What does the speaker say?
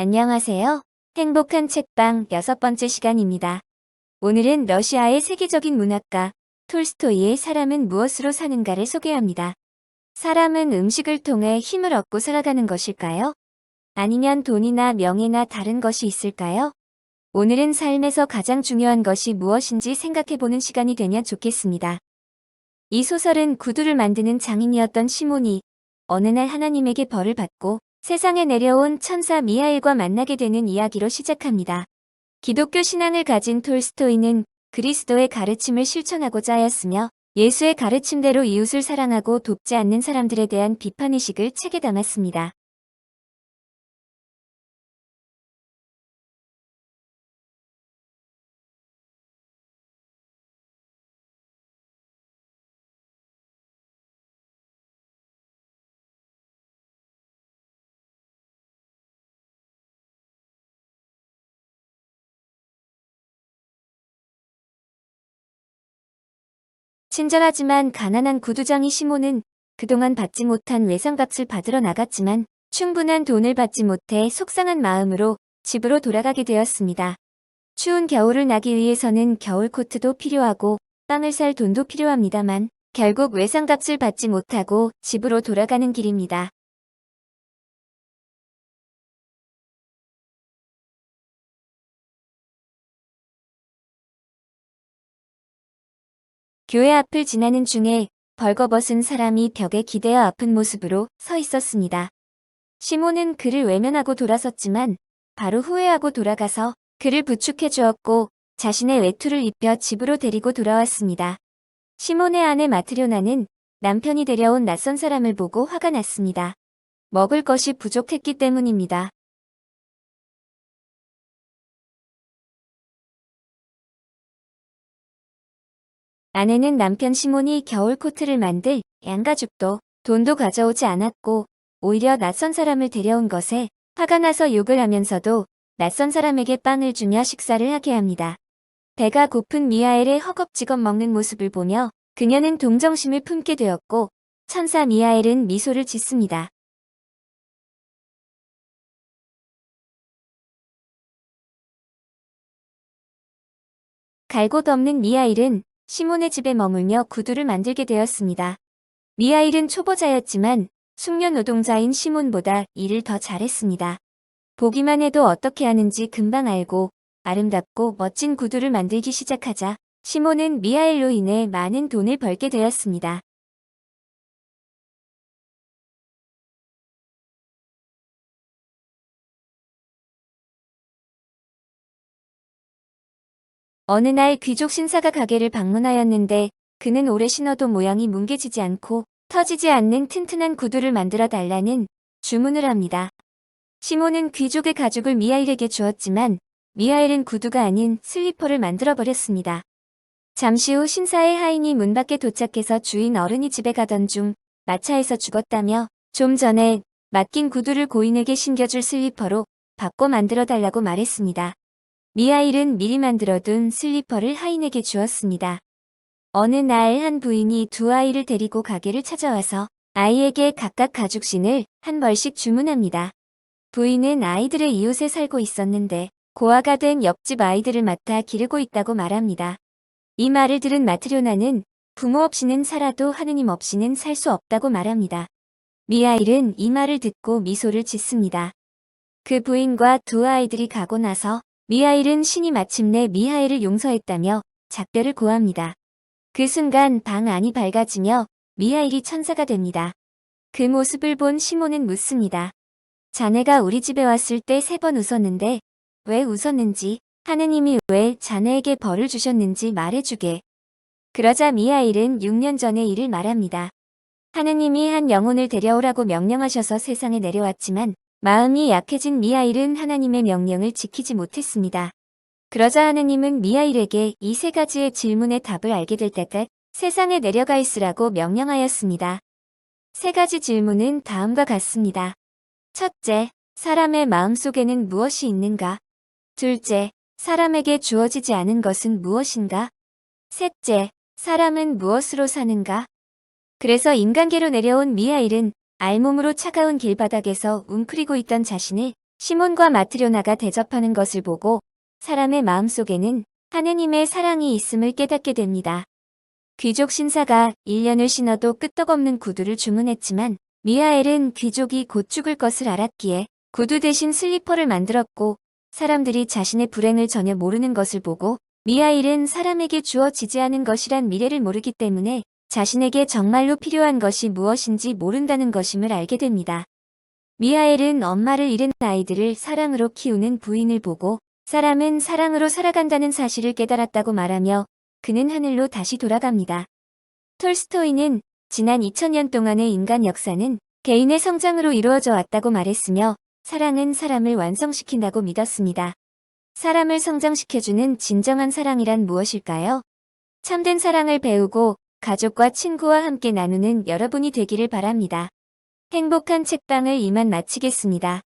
안녕하세요. 행복한 책방 6번째 시간입니다. 오늘은 러시아의 세계적인 문학가 톨스토이의 사람은 무엇으로 사는가를 소개합니다. 사람은 음식을 통해 힘을 얻고 살아가는 것일까요? 아니면 돈이나 명예나 다른 것이 있을까요? 오늘은 삶에서 가장 중요한 것이 무엇인지 생각해보는 시간이 되면 좋겠습니다. 이 소설은 구두를 만드는 장인이었던 시몬이 어느 날 하나님에게 벌을 받고 세상에 내려온 천사 미하엘과 만나게 되는 이야기로 시작합니다. 기독교 신앙을 가진 톨스토이는 그리스도의 가르침을 실천하고자 하였으며 예수의 가르침대로 이웃을 사랑하고 돕지 않는 사람들에 대한 비판의식을 책에 담았습니다. 친절하지만 가난한 구두장이 시몬은 그동안 받지 못한 외상값을 받으러 나갔지만 충분한 돈을 받지 못해 속상한 마음으로 집으로 돌아가게 되었습니다. 추운 겨울을 나기 위해서는 겨울 코트도 필요하고 빵을 살 돈도 필요합니다만 결국 외상값을 받지 못하고 집으로 돌아가는 길입니다. 교회 앞을 지나는 중에 벌거벗은 사람이 벽에 기대어 아픈 모습으로 서 있었습니다. 시몬은 그를 외면하고 돌아섰지만 바로 후회하고 돌아가서 그를 부축해 주었고 자신의 외투를 입혀 집으로 데리고 돌아왔습니다. 시몬의 아내 마트료나는 남편이 데려온 낯선 사람을 보고 화가 났습니다. 먹을 것이 부족했기 때문입니다. 아내는 남편 시몬이 겨울 코트를 만들 양가죽도 돈도 가져오지 않았고 오히려 낯선 사람을 데려온 것에 화가 나서 욕을 하면서도 낯선 사람에게 빵을 주며 식사를 하게 합니다. 배가 고픈 미하엘의 허겁지겁 먹는 모습을 보며 그녀는 동정심을 품게 되었고 천사 미하엘은 미소를 짓습니다. 갈 곳 없는 미하일은 시몬의 집에 머물며 구두를 만들게 되었습니다. 미하일은 초보자였지만 숙련 노동자인 시몬보다 일을 더 잘했습니다. 보기만 해도 어떻게 하는지 금방 알고 아름답고 멋진 구두를 만들기 시작하자 시몬은 미하일로 인해 많은 돈을 벌게 되었습니다. 어느 날 귀족 신사가 가게를 방문하였는데 그는 오래 신어도 모양이 뭉개지지 않고 터지지 않는 튼튼한 구두를 만들어 달라는 주문을 합니다. 시몬은 귀족의 가죽을 미하일에게 주었지만 미하일은 구두가 아닌 슬리퍼를 만들어 버렸습니다. 잠시 후 신사의 하인이 문 밖에 도착해서 주인 어른이 집에 가던 중 마차에서 죽었다며 좀 전에 맡긴 구두를 고인에게 신겨줄 슬리퍼로 바꿔 만들어 달라고 말했습니다. 미하일은 미리 만들어둔 슬리퍼를 하인에게 주었습니다. 어느 날 한 부인이 두 아이를 데리고 가게를 찾아와서 아이에게 각각 가죽신을 한 벌씩 주문합니다. 부인은 아이들의 이웃에 살고 있었는데 고아가 된 옆집 아이들을 맡아 기르고 있다고 말합니다. 이 말을 들은 마트료나는 부모 없이는 살아도 하느님 없이는 살 수 없다고 말합니다. 미하일은 이 말을 듣고 미소를 짓습니다. 그 부인과 두 아이들이 가고 나서 미하일은 신이 마침내 미하엘을 용서했다며 작별을 고합니다. 그 순간 방 안이 밝아지며 미하일이 천사가 됩니다. 그 모습을 본 시몬은 묻습니다. 자네가 우리 집에 왔을 때 3번 웃었는데 왜 웃었는지, 하느님이 왜 자네에게 벌을 주셨는지 말해주게. 그러자 미하일은 6년 전의 일을 말합니다. 하느님이 한 영혼을 데려오라고 명령하셔서 세상에 내려왔지만 마음이 약해진 미하일은 하나님의 명령을 지키지 못했습니다. 그러자 하느님은 미하일에게 이 3가지의 질문의 답을 알게 될 때까지 세상에 내려가 있으라고 명령하였습니다. 3가지 질문은 다음과 같습니다. 첫째, 사람의 마음속에는 무엇이 있는가? 둘째, 사람에게 주어지지 않은 것은 무엇인가? 셋째, 사람은 무엇으로 사는가? 그래서 인간계로 내려온 미하일은 알몸으로 차가운 길바닥에서 웅크리고 있던 자신을 시몬과 마트료나가 대접하는 것을 보고 사람의 마음속에는 하느님의 사랑이 있음을 깨닫게 됩니다. 귀족 신사가 1년을 신어도 끄떡없는 구두를 주문했지만 미하엘은 귀족이 곧 죽을 것을 알았기에 구두 대신 슬리퍼를 만들었고, 사람들이 자신의 불행을 전혀 모르는 것을 보고 미하일은 사람에게 주어지지 않은 것이란 미래를 모르기 때문에 자신에게 정말로 필요한 것이 무엇인지 모른다는 것임을 알게 됩니다. 미하엘은 엄마를 잃은 아이들을 사랑으로 키우는 부인을 보고 사람은 사랑으로 살아간다는 사실을 깨달았다고 말하며 그는 하늘로 다시 돌아갑니다. 톨스토이는 지난 2000년 동안의 인간 역사는 개인의 성장으로 이루어져 왔다고 말했으며 사랑은 사람을 완성시킨다고 믿었습니다. 사람을 성장시켜주는 진정한 사랑이란 무엇일까요? 참된 사랑을 배우고 가족과 친구와 함께 나누는 여러분이 되기를 바랍니다. 행복한 책방을 이만 마치겠습니다.